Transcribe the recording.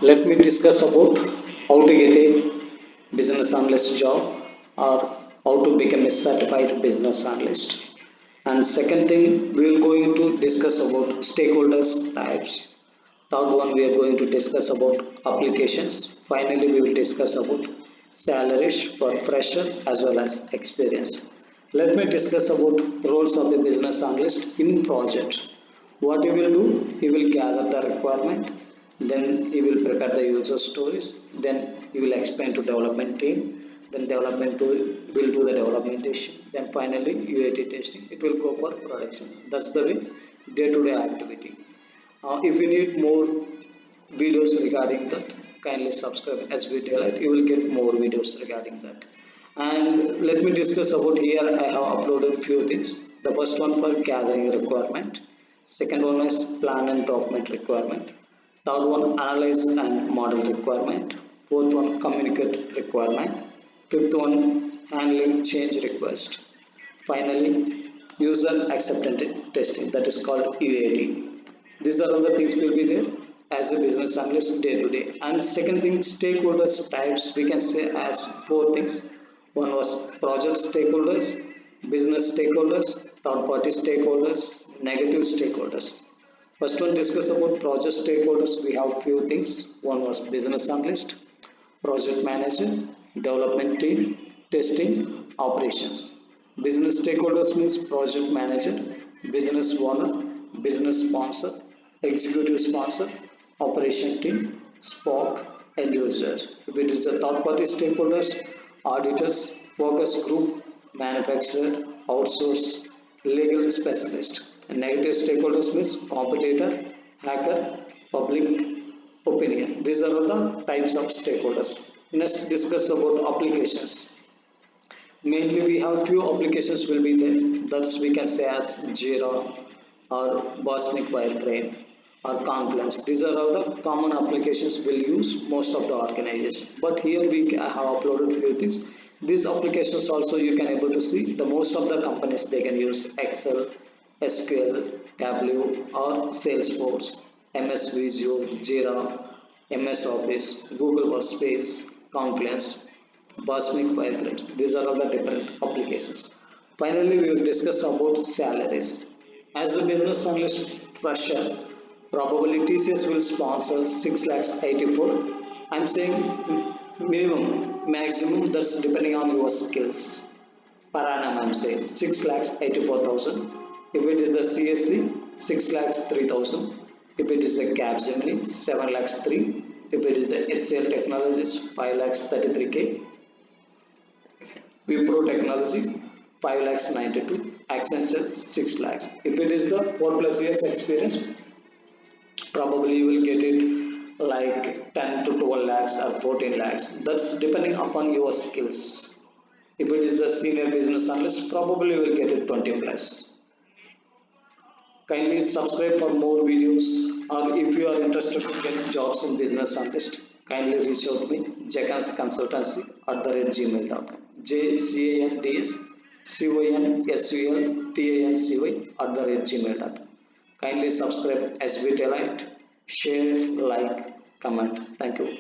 Let me discuss about how to get a business analyst job or how to become a certified business analyst. And second thing, we will going to discuss about stakeholders types. Third one, we are going to discuss about applications. Finally, we will discuss about salaries for fresher as well as experience. Let me discuss about roles of a business analyst in project. What he will do, he will gather the requirement, then he will prepare the user stories, then he will explain to development team, then development tool will do the documentation, then finally UAT testing, it will go for production. That's the way day-to-day activity. If you need more videos regarding that, kindly subscribe as we highlight, you will get more videos regarding that. And let me discuss about here. I have uploaded few things. The first one for gathering requirement, second one is plan and document requirement, third one analyze and model requirement, fourth one communicate requirement, fifth one handling change request, finally user acceptance testing, that is called UAT. These are all the things will be there as a business analyst day to day. And second thing, stakeholders types, we can say as four things. One was project stakeholders, business stakeholders, third party stakeholders, negative stakeholders. First one, discuss about project stakeholders. We have few things. One was business analyst, project manager, development team, testing, operations. Business stakeholders means project manager, business owner, business sponsor, executive sponsor, operation team, SPOC, end user. If it is the third party stakeholders, auditors, focus group, manufacturer, outsource, legal specialist. And negative stakeholders means competitor, hacker, public opinion. These are the types of stakeholders. Next, discuss about applications. Mainly we have few applications will be there. That's we can say as Jira or Bosmic Wireframe or Confluence. These are all the common applications we'll use most of the organizations. But here we have uploaded few things. These applications also you can able to see the most of the companies they can use Excel, SQL, Tableau or Salesforce, MS Visio, Jira, MS Office, Google Workspace, Confluence, Cosmic Wireframes. These are all the different applications. Finally, we will discuss about salaries. As a business analyst fresher, probably TCS will sponsor 6 lakhs 84. I'm saying minimum, maximum, that's depending on your skills. Per annum, I'm saying 6 lakhs 84,000. If it is the CSC, 6 lakhs 3,000. If it is the Capgemini, 7 lakhs 3. If it is the HCL Technologies, 5 lakhs 33k. Wipro Technology 5 lakhs 92, Accenture 6 lakhs. If it is the 4 plus years experience, probably you will get it like 10 to 12 lakhs or 14 lakhs. That's depending upon your skills. If it is the senior business analyst, probably you will get it 20 plus. Kindly subscribe for more videos, or if you are interested to get jobs in business analyst, kindly reach out to me, Jacans Consultancy @gmail.com. JCANDSCONSULTANCY @gmail.com. Kindly subscribe as we delight, share, like, comment. Thank you.